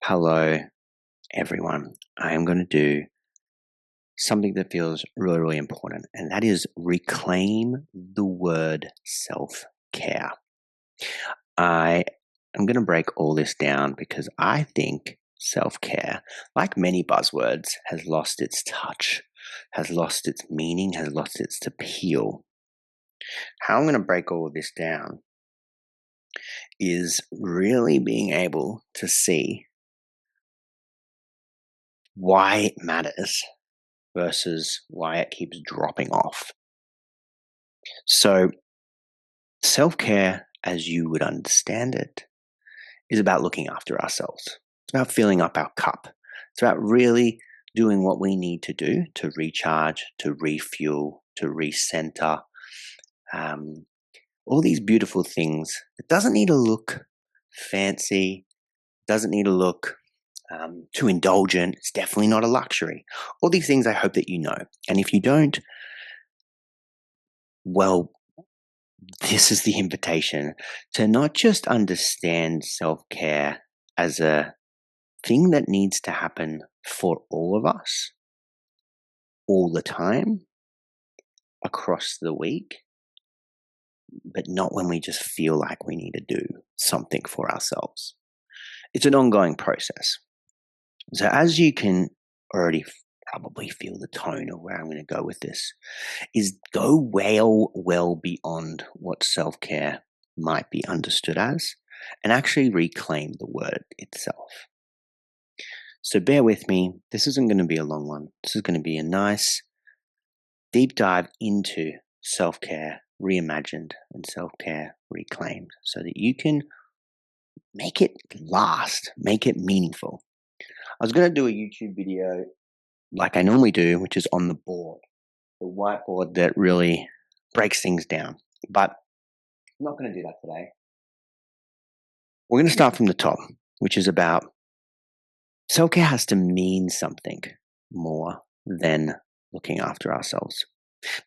Hello, everyone. I am going to do something that feels really, really important, and that is reclaim the word self care. I am going to break all this down because I think self care, like many buzzwords, has lost its touch, has lost its meaning, has lost its appeal. How I'm going to break all of this down is really being able to see why it matters versus why it keeps dropping off. So, self care, as you would understand it, is about looking after ourselves. It's about filling up our cup. It's about really doing what we need to do to recharge, to refuel, to recenter. All these beautiful things. It doesn't need to look fancy, doesn't need to look too indulgent. It's definitely not a luxury. All these things I hope that you know. And if you don't, well, this is the invitation to not just understand self-care as a thing that needs to happen for all of us all the time across the week, but not when we just feel like we need to do something for ourselves. It's an ongoing process. So as you can already probably feel the tone of where I'm going to go with this, is go well beyond what self-care might be understood as, and actually reclaim the word itself. So bear with me. This isn't going to be a long one. This is going to be a nice deep dive into self-care reimagined and self-care reclaimed so that you can make it last, make it meaningful. I was going to do a YouTube video like I normally do, which is on the board, the whiteboard that really breaks things down. But I'm not going to do that today. We're going to start from the top, which is about self-care has to mean something more than looking after ourselves.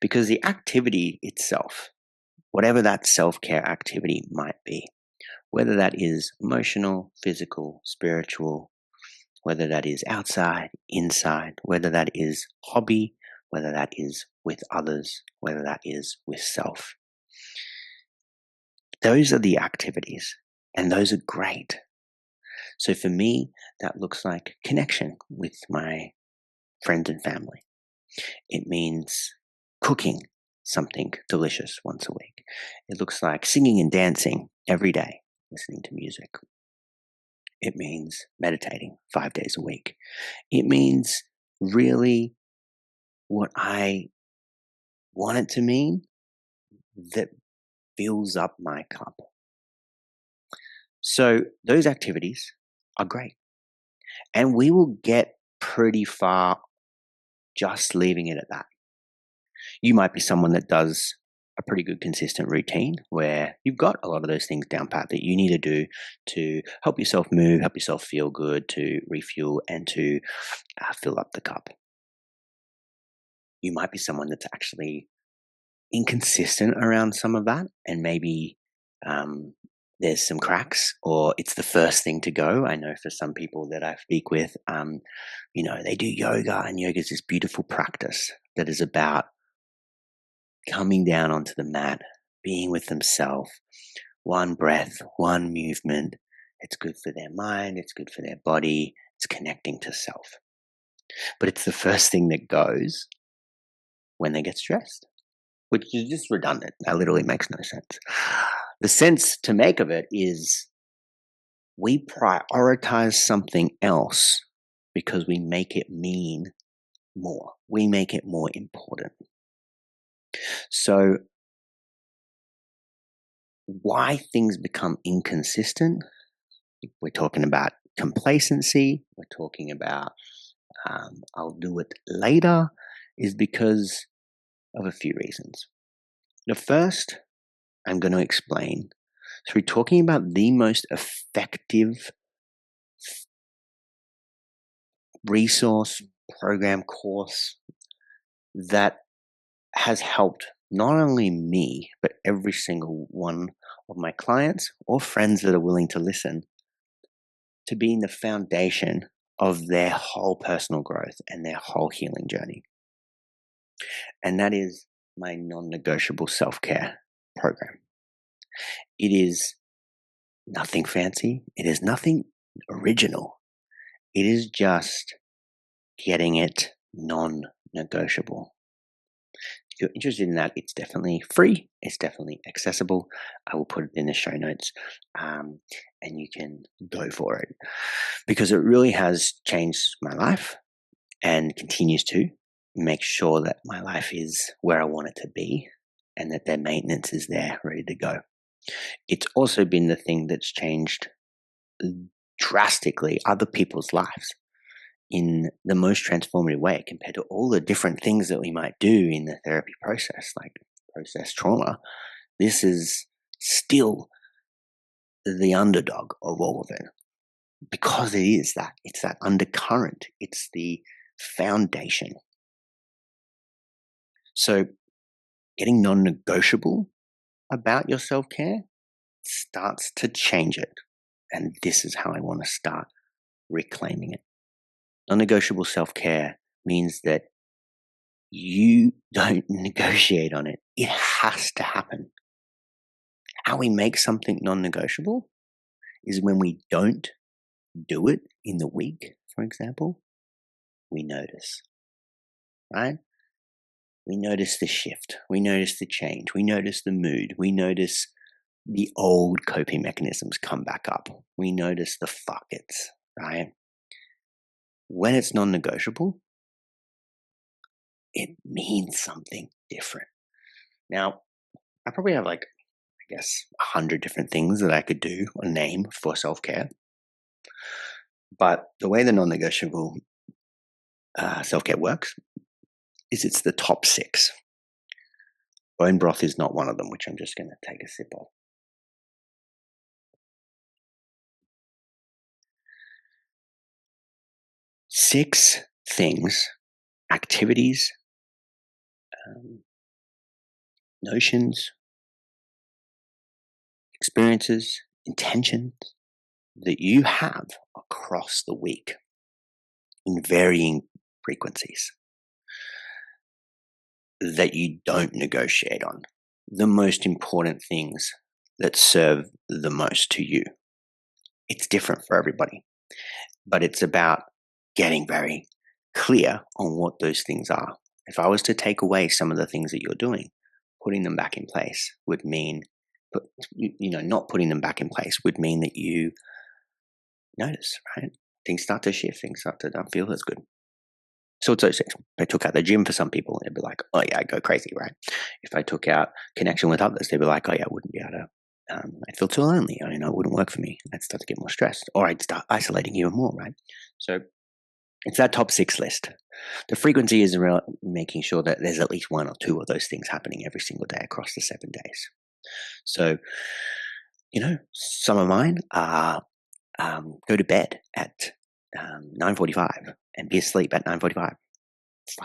Because the activity itself, whatever that self-care activity might be, whether that is emotional, physical, spiritual, whether that is outside, inside, whether that is hobby, whether that is with others, whether that is with self. Those are the activities, and those are great. So for me, that looks like connection with my friends and family. It means cooking something delicious once a week. It looks like singing and dancing every day, listening to music. It means meditating 5 days a week. It means really what I want it to mean that fills up my cup. So those activities are great. And we will get pretty far just leaving it at that. You might be someone that does a pretty good consistent routine where you've got a lot of those things down pat that you need to do to help yourself move, help yourself feel good, to refuel and to fill up the cup. You might be someone that's actually inconsistent around some of that, and maybe there's some cracks, or it's the first thing to go. I know for some people that I speak with, they do yoga, and yoga is this beautiful practice that is about coming down onto the mat, being with themselves, one breath, one movement. It's good for their mind, it's good for their body, it's connecting to self. But it's the first thing that goes when they get stressed, which is just redundant. That literally makes no sense. The sense to make of it is we prioritize something else because we make it mean more. We make it more important. So why things become inconsistent, we're talking about complacency, we're talking about I'll do it later, is because of a few reasons. The first, I'm going to explain through talking about the most effective resource, program, course that has helped not only me, but every single one of my clients or friends that are willing to listen to being the foundation of their whole personal growth and their whole healing journey. And that is my non-negotiable self-care program. It is nothing fancy. It is nothing original. It is just getting it non-negotiable. If you're interested in that, it's definitely free. It's definitely accessible. I will put it in the show notes, and you can go for it because it really has changed my life and continues to make sure that my life is where I want it to be and that their maintenance is there ready to go. It's also been the thing that's changed drastically other people's lives in the most transformative way compared to all the different things that we might do in the therapy process, like process trauma. This is still the underdog of all of it because it is that. It's that undercurrent. It's the foundation. So getting non-negotiable about your self-care starts to change it. And this is how I want to start reclaiming it. Non-negotiable self-care means that you don't negotiate on it. It has to happen. How we make something non-negotiable is when we don't do it in the week, for example, we notice, right? We notice the shift. We notice the change. We notice the mood. We notice the old coping mechanisms come back up. We notice the fuck it's, right? When it's non-negotiable, it means something different. Now, I probably have 100 different things that I could do or name for self-care. But the way the non-negotiable self-care works is it's the top 6. Bone broth is not one of them, which I'm just going to take a sip of. Six things, activities, notions, experiences, intentions that you have across the week in varying frequencies that you don't negotiate on. The most important things that serve the most to you. It's different for everybody, but it's about getting very clear on what those things are. If I was to take away some of the things that you're doing, putting them back in place would mean, not putting them back in place would mean that you notice, right? Things start to shift, things start to not feel as good. So it's those things. If I took out the gym for some people, they'd be like, oh yeah, I go crazy, right? If I took out connection with others, they'd be like, oh yeah, I wouldn't be able to, I'd feel too lonely. It wouldn't work for me. I'd start to get more stressed or I'd start isolating even more, right? So it's that top 6 list. The frequency is around making sure that there's at least 1 or 2 of those things happening every single day across the 7 days. So, some of mine are go to bed at 9:45 and be asleep at 9:45.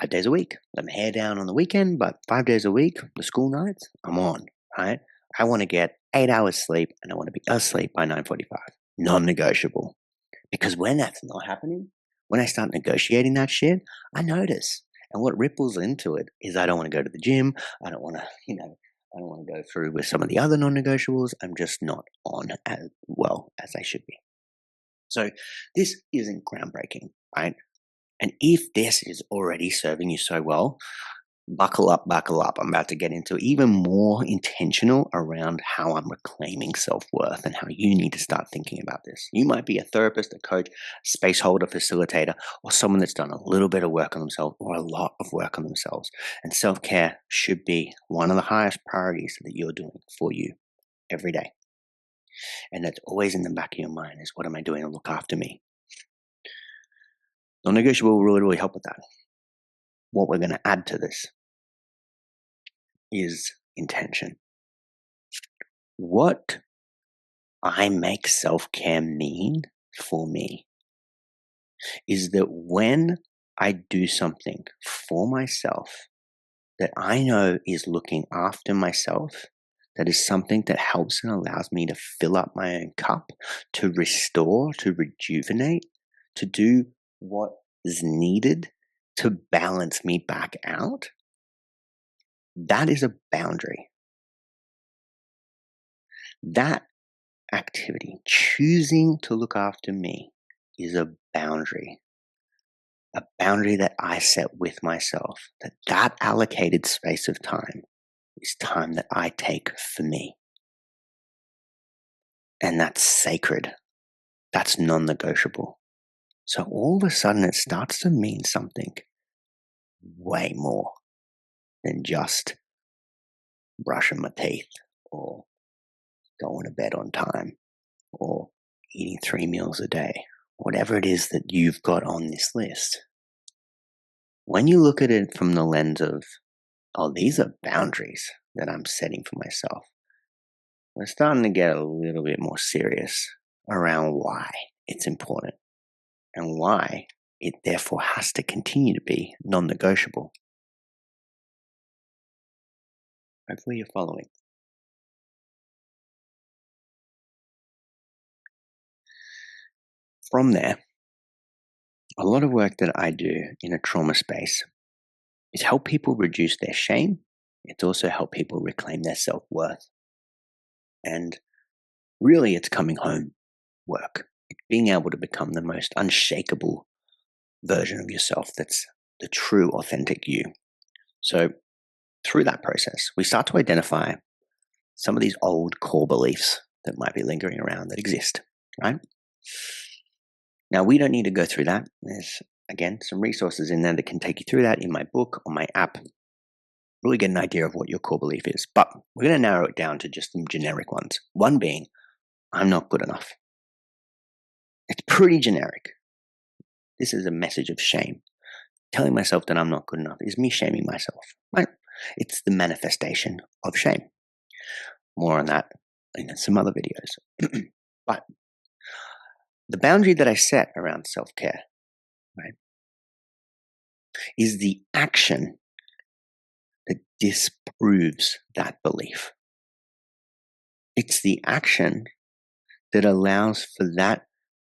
5 days a week. Let my hair down on the weekend, but 5 days a week, the school nights, I'm on, right? I want to get 8 hours sleep and I want to be asleep by 9:45. Non-negotiable. Because when that's not happening, when I start negotiating that shit, I notice. And what ripples into it is I don't want to go to the gym. I don't want to, I don't want to go through with some of the other non-negotiables. I'm just not on as well as I should be. So this isn't groundbreaking, right? And if this is already serving you so well, buckle up, buckle up. I'm about to get into even more intentional around how I'm reclaiming self-worth and how you need to start thinking about this. You might be a therapist, a coach, space holder, facilitator, or someone that's done a little bit of work on themselves or a lot of work on themselves. And self-care should be one of the highest priorities that you're doing for you every day. And that's always in the back of your mind is, what am I doing to look after me? Non-negotiable will really, really help with that. What we're going to add to this is intention. What I make self-care mean for me is that when I do something for myself that I know is looking after myself, that is something that helps and allows me to fill up my own cup, to restore, to rejuvenate, to do what is needed to balance me back out, that is a boundary. That activity, choosing to look after me, is a boundary. A boundary that I set with myself, that allocated space of time is time that I take for me. And that's sacred. That's non-negotiable. So all of a sudden it starts to mean something way more than just brushing my teeth or going to bed on time or eating 3 meals a day, whatever it is that you've got on this list. When you look at it from the lens of, oh, these are boundaries that I'm setting for myself, we're starting to get a little bit more serious around why it's important and why it therefore has to continue to be non-negotiable. Hopefully you're following. From there, a lot of work that I do in a trauma space is help people reduce their shame. It's also help people reclaim their self-worth. And really, it's coming home work. Being able to become the most unshakable version of yourself that's the true, authentic you. So through that process, we start to identify some of these old core beliefs that might be lingering around that exist, right? Now, we don't need to go through that. There's, again, some resources in there that can take you through that in my book or my app. Really get an idea of what your core belief is. But we're going to narrow it down to just some generic ones. One being, I'm not good enough. It's pretty generic. This is a message of shame. Telling myself that I'm not good enough is me shaming myself, right? It's the manifestation of shame. More on that in some other videos. But the boundary that I set around self-care, right, is the action that disproves that belief. It's the action that allows for that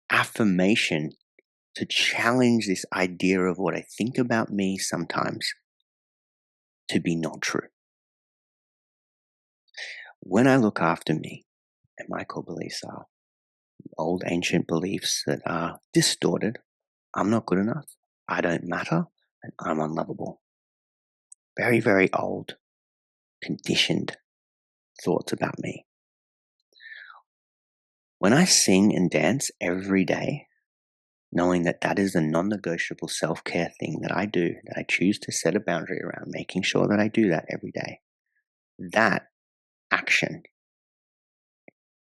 affirmation to challenge this idea of what I think about me sometimes to be not true. When I look after me, and my core beliefs are old ancient beliefs that are distorted, I'm not good enough, I don't matter, and I'm unlovable. Very, very old, conditioned thoughts about me. When I sing and dance every day, knowing that that is a non-negotiable self-care thing that I do, that I choose to set a boundary around, making sure that I do that every day, that action,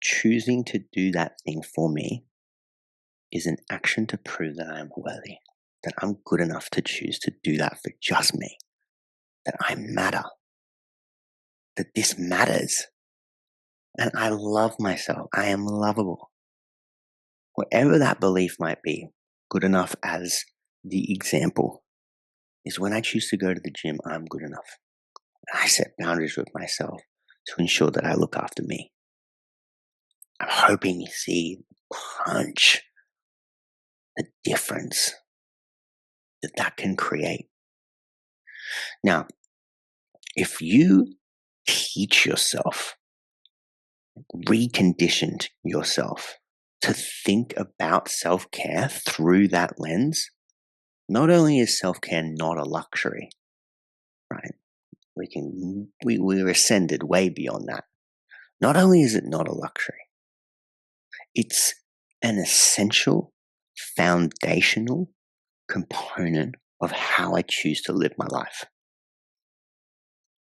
choosing to do that thing for me, is an action to prove that I am worthy, that I'm good enough to choose to do that for just me, that I matter, that this matters, and I love myself. I am lovable. Whatever that belief might be, good enough as the example, is when I choose to go to the gym, I'm good enough. And I set boundaries with myself to ensure that I look after me. I'm hoping you see punch the difference that that can create. Now, if you teach yourself, reconditioned yourself to think about self-care through that lens, not only is self-care not a luxury, right? We're ascended way beyond that. Not only is it not a luxury, it's an essential, foundational component of how I choose to live my life.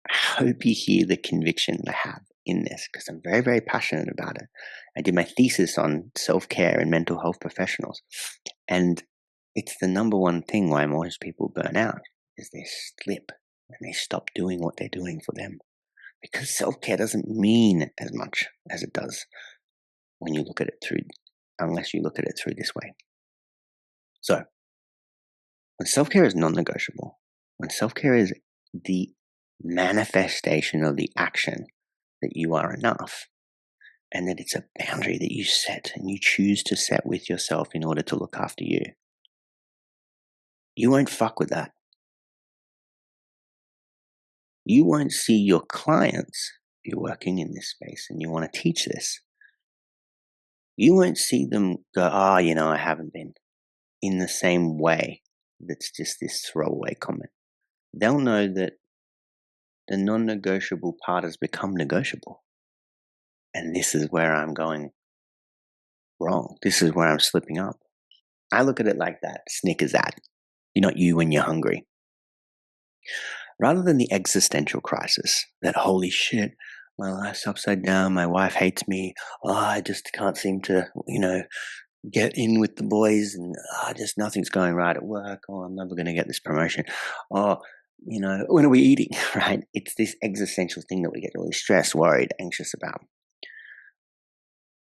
I hope you hear the conviction that I have in this, because I'm very, very passionate about it. I did my thesis on self-care and mental health professionals, and it's the number one thing why most people burn out is they slip and they stop doing what they're doing for them, because self-care doesn't mean as much as it does when you look at it through, unless you look at it through this way. So, when self-care is non-negotiable, when self-care is the manifestation of the action that you are enough, and that it's a boundary that you set and you choose to set with yourself in order to look after you. You won't fuck with that. You won't see your clients, if you're working in this space and you want to teach this, you won't see them go, I haven't been, in the same way that's just this throwaway comment. They'll know that the non-negotiable part has become negotiable. And this is where I'm going wrong. This is where I'm slipping up. I look at it like that Snickers ad. You're not you when you're hungry. Rather than the existential crisis that, holy shit, my life's upside down, my wife hates me, I just can't seem to, get in with the boys, and just nothing's going right at work, I'm never going to get this promotion, when are we eating, right? It's this existential thing that we get really stressed, worried, anxious about.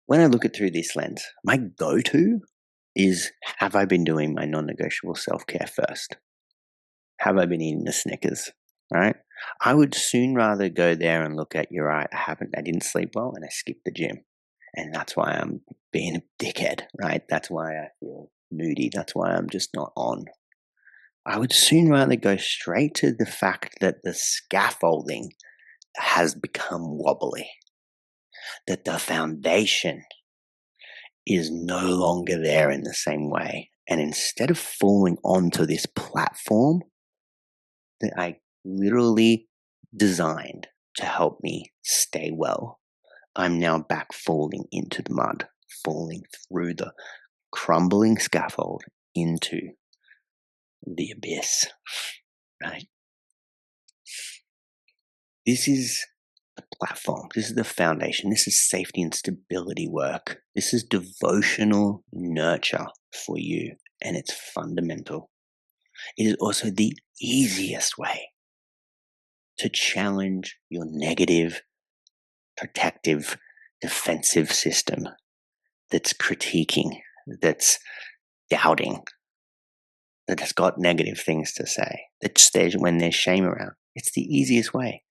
When I look at it through this lens, my go-to is, have I been doing my non-negotiable self-care first? Have I been eating the Snickers, right? I would soon rather go there and look at, you're right, I didn't sleep well and I skipped the gym. And that's why I'm being a dickhead, right? That's why I feel moody. That's why I'm just not on. I would soon rather go straight to the fact that the scaffolding has become wobbly, that the foundation is no longer there in the same way. And instead of falling onto this platform that I literally designed to help me stay well, I'm now back falling into the mud, falling through the crumbling scaffold into the abyss, right? This is the platform. This is the foundation. This is safety and stability work. This is devotional nurture for you, and it's fundamental. It is also the easiest way to challenge your negative, protective, defensive system that's critiquing, that's doubting, that has got negative things to say, when there's shame around. It's the easiest way.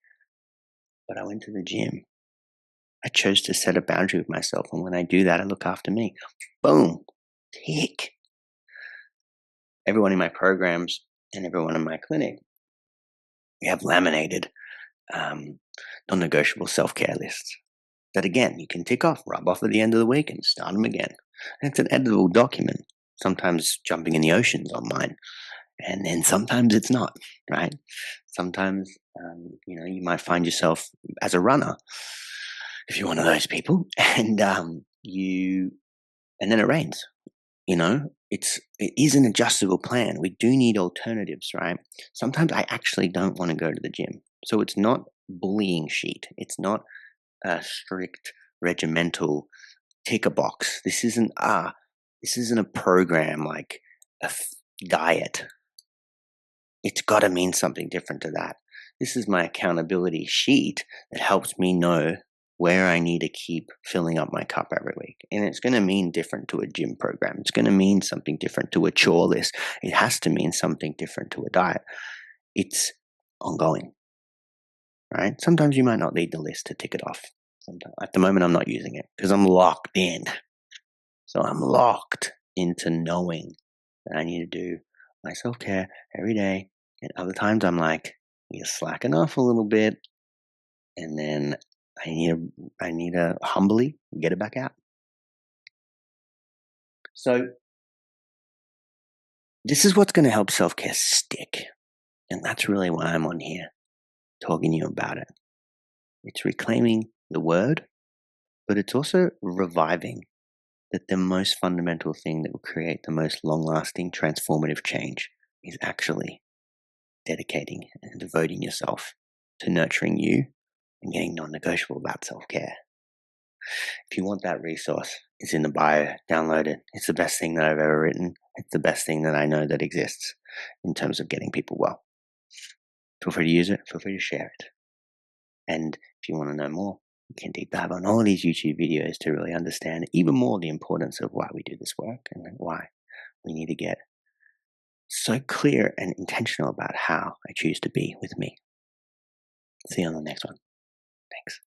But I went to the gym. I chose to set a boundary with myself, and when I do that, I look after me. Boom. Tick. Everyone in my programs and everyone in my clinic, we have laminated non-negotiable self-care lists that, again, you can tick off, rub off at the end of the week and start them again. And it's an editable document. Sometimes jumping in the oceans on mine, and then sometimes it's not, right? Sometimes, you might find yourself as a runner, if you're one of those people, and and then it rains. It is an adjustable plan. We do need alternatives, right? Sometimes I actually don't want to go to the gym, so it's not bullying sheet. It's not a strict regimental ticker box. This isn't a program like a diet. It's got to mean something different to that. This is my accountability sheet that helps me know where I need to keep filling up my cup every week. And it's going to mean different to a gym program. It's going to mean something different to a chore list. It has to mean something different to a diet. It's ongoing, right? Sometimes you might not need the list to tick it off. At the moment, I'm not using it because I'm locked in. So I'm locked into knowing that I need to do my self-care every day. And other times I'm like, you're slacking off a little bit. And then I need to humbly get it back out. So this is what's going to help self-care stick. And that's really why I'm on here talking to you about it. It's reclaiming the word, but it's also reviving that the most fundamental thing that will create the most long-lasting transformative change is actually dedicating and devoting yourself to nurturing you and getting non-negotiable about self-care. If you want that resource, it's in the bio. Download it. It's the best thing that I've ever written. It's the best thing that I know that exists in terms of getting people well. Feel free to use it. Feel free to share it. And if you want to know more, you can deep dive on all of these YouTube videos to really understand even more the importance of why we do this work and why we need to get so clear and intentional about how I choose to be with me. See you on the next one. Thanks.